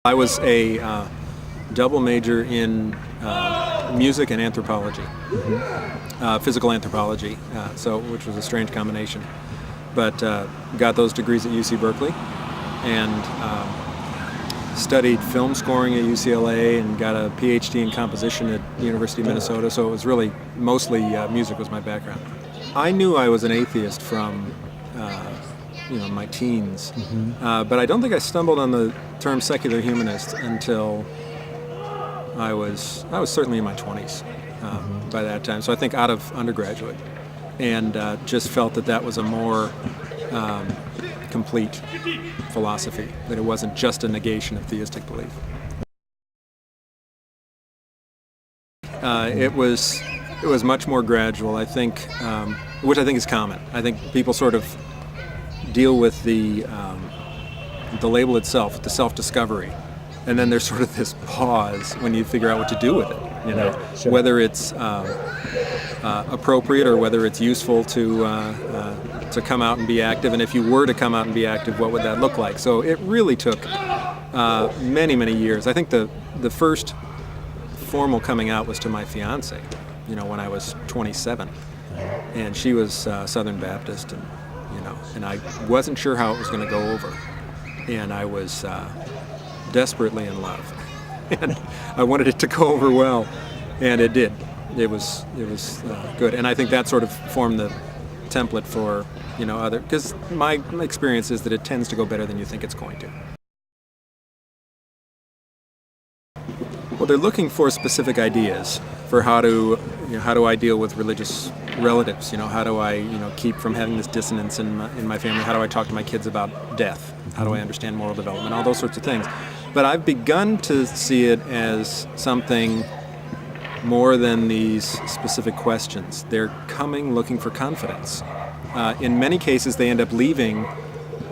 I was a double major in music and anthropology, physical anthropology, which was a strange combination. But got those degrees at UC Berkeley and studied film scoring at UCLA and got a PhD in composition at University of Minnesota. So it was really mostly music was my background. I knew I was an atheist from my teens, but I don't think I stumbled on the term secular humanist until I was certainly in my 20s by that time. So I think out of undergraduate, and just felt that was a more complete philosophy, that it wasn't just a negation of theistic belief. It was much more gradual, I think, which I think is common. I think people sort of deal with the label itself, the self-discovery, and then there's sort of this pause when you figure out what to do with it. You know, Right, sure. whether it's appropriate or whether it's useful to come out and be active, and if you were to come out and be active, what would that look like? So it really took many, many years. I think the first formal coming out was to my fiance, when I was 27, and she was Southern Baptist, and I wasn't sure how it was going to go over, and I was desperately in love, and I wanted it to go over well, and it did. It was good, and I think that sort of formed the template for other, because my experience is that it tends to go better than you think it's going to. Well, they're looking for specific ideas for how do I deal with religious relatives? How do I keep from having this dissonance in my family? How do I talk to my kids about death? How do I understand moral development? All those sorts of things. But I've begun to see it as something more than these specific questions. They're coming looking for confidence. In many cases, they end up leaving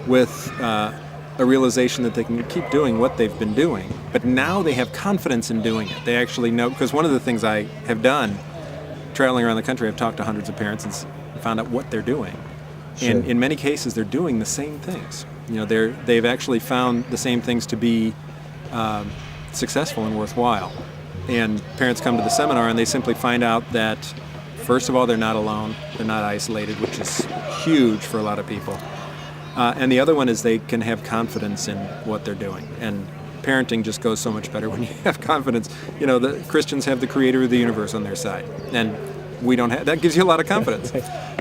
with a realization that they can keep doing what they've been doing, but now they have confidence in doing it. They actually know, because one of the things I have done, traveling around the country, I've talked to hundreds of parents and found out what they're doing. Sure. And in many cases, they're doing the same things. They've actually found the same things to be successful and worthwhile. And parents come to the seminar and they simply find out that, first of all, they're not alone, they're not isolated, which is huge for a lot of people. And the other one is they can have confidence in what they're doing. And parenting just goes so much better when you have confidence. The Christians have the creator of the universe on their side. And we don't have, that gives you a lot of confidence.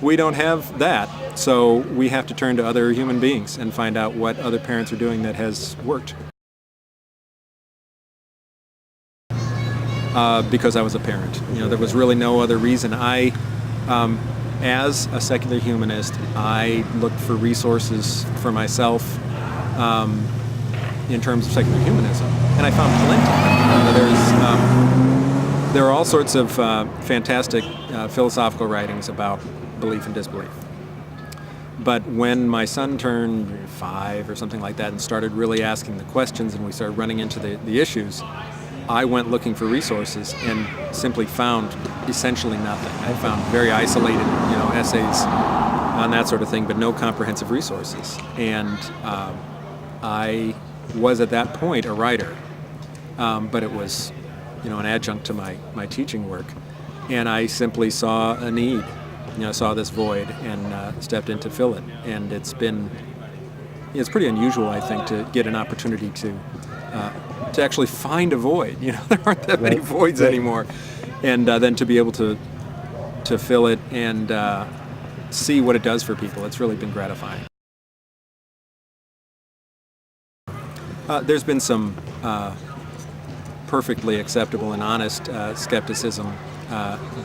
We don't have that. So we have to turn to other human beings and find out what other parents are doing that has worked. Because I was a parent. There was really no other reason. As a secular humanist, I looked for resources for myself in terms of secular humanism, and I found plenty. There are all sorts of fantastic philosophical writings about belief and disbelief. But when my son turned 5 or something like that and started really asking the questions and we started running into the issues, I went looking for resources and simply found essentially nothing. I found very isolated, essays on that sort of thing, but no comprehensive resources. And I was at that point a writer, but it was, an adjunct to my teaching work. And I simply saw a need, saw this void and stepped in to fill it. And it's pretty unusual, I think, to get an opportunity to actually find a void. There aren't that many voids anymore, and then to be able to fill it and see what it does for people. It's really been gratifying. There's been some perfectly acceptable and honest skepticism,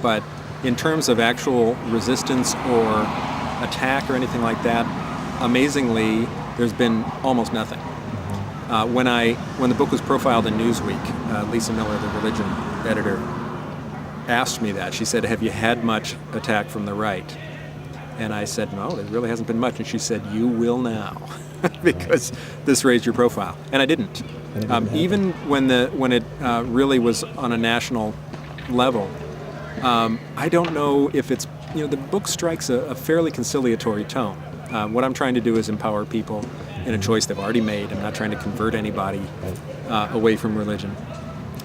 but in terms of actual resistance or attack or anything like that, amazingly, there's been almost nothing. When the book was profiled in Newsweek, Lisa Miller, the religion editor, asked me that. She said, "Have you had much attack from the right?" And I said, "No, there really hasn't been much." And she said, "You will now," because this raised your profile. And I didn't. Even when it really was on a national level, I don't know if it's, the book strikes a fairly conciliatory tone. What I'm trying to do is empower people in a choice they've already made. I'm not trying to convert anybody away from religion.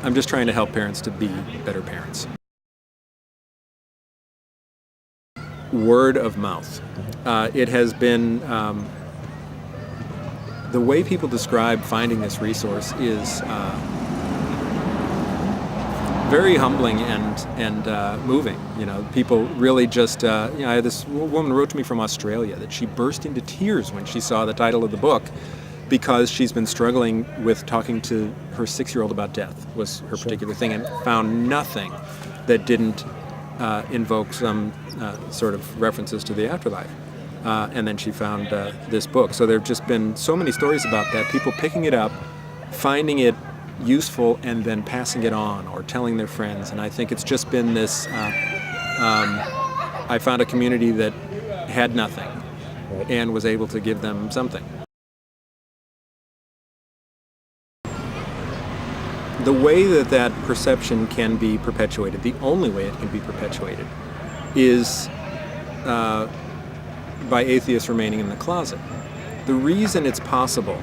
I'm just trying to help parents to be better parents. Word of mouth. It has been, the way people describe finding this resource is very humbling and moving. You know, people really just, I had this woman wrote to me from Australia that she burst into tears when she saw the title of the book, because she's been struggling with talking to her 6-year-old about death was her particular thing, and found nothing that didn't invoke some sort of references to the afterlife. And then she found this book. So there have just been so many stories about that, people picking it up, finding it useful, and then passing it on or telling their friends. And I think it's just been this, I found a community that had nothing and was able to give them something. The way that perception can be perpetuated, the only way it can be perpetuated, is by atheists remaining in the closet. The reason it's possible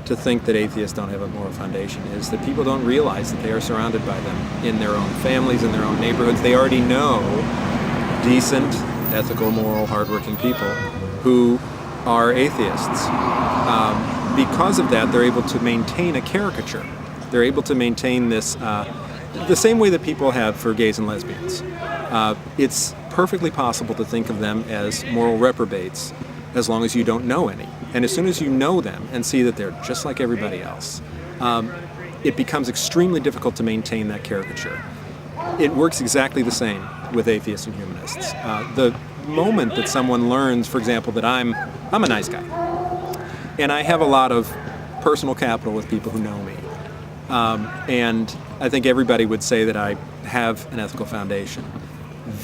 to think that atheists don't have a moral foundation is that people don't realize that they are surrounded by them in their own families, in their own neighborhoods. They already know decent, ethical, moral, hardworking people who are atheists. Because of that, they're able to maintain a caricature. They're able to maintain this, the same way that people have for gays and lesbians. It's perfectly possible to think of them as moral reprobates as long as you don't know any. And as soon as you know them and see that they're just like everybody else, it becomes extremely difficult to maintain that caricature. It works exactly the same with atheists and humanists. The moment that someone learns, for example, that I'm a nice guy, and I have a lot of personal capital with people who know me, and I think everybody would say that I have an ethical foundation.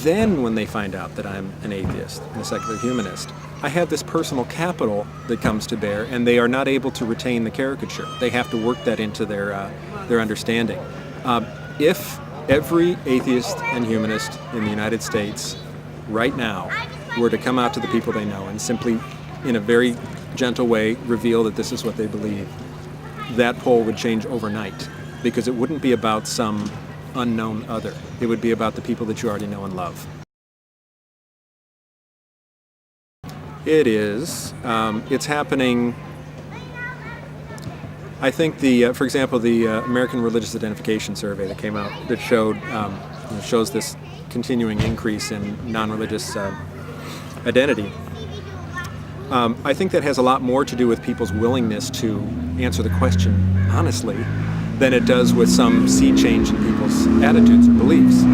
Then when they find out that I'm an atheist and a secular humanist, I have this personal capital that comes to bear, and they are not able to retain the caricature. They have to work that into their understanding. If every atheist and humanist in the United States right now were to come out to the people they know and simply, in a very gentle way, reveal that this is what they believe, that poll would change overnight, because it wouldn't be about some unknown other. It would be about the people that you already know and love. It is. It's happening. I think for example, the American Religious Identification Survey that came out that shows this continuing increase in non-religious identity. I think that has a lot more to do with people's willingness to answer the question honestly than it does with some sea change in people's attitudes or beliefs.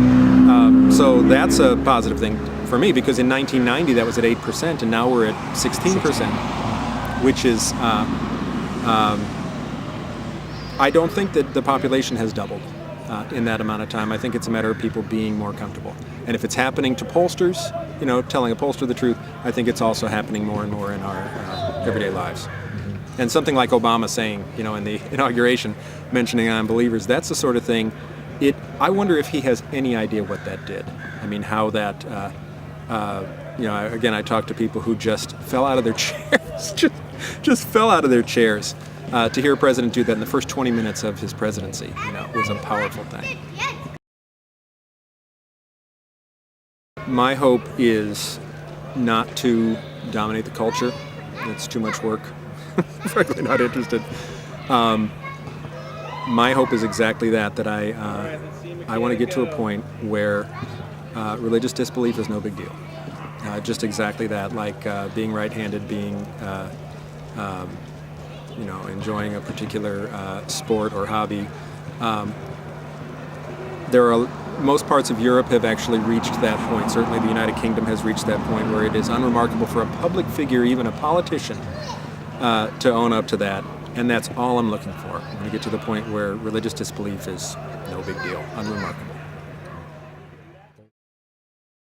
So that's a positive thing for me, because in 1990 that was at 8%, and now we're at 16%, which is, I don't think that the population has doubled in that amount of time. I think it's a matter of people being more comfortable. And if it's happening to pollsters, telling a pollster the truth, I think it's also happening more and more in our everyday lives. And something like Obama saying, in the inauguration, mentioning unbelievers, that's the sort of thing, I wonder if he has any idea what that did. I mean, how that, again, I talked to people who just fell out of their chairs, just fell out of their chairs. To hear a president do that in the first 20 minutes of his presidency, was a powerful thing. My hope is not to dominate the culture. It's too much work. Frankly, not interested. My hope is exactly that I want to get to a point where religious disbelief is no big deal. Just exactly that, like being right-handed, being enjoying a particular sport or hobby. Most parts of Europe have actually reached that point. Certainly the United Kingdom has reached that point where it is unremarkable for a public figure, even a politician, to own up to that. And that's all I'm looking for. I'm going to get to the point where religious disbelief is no big deal, unremarkable.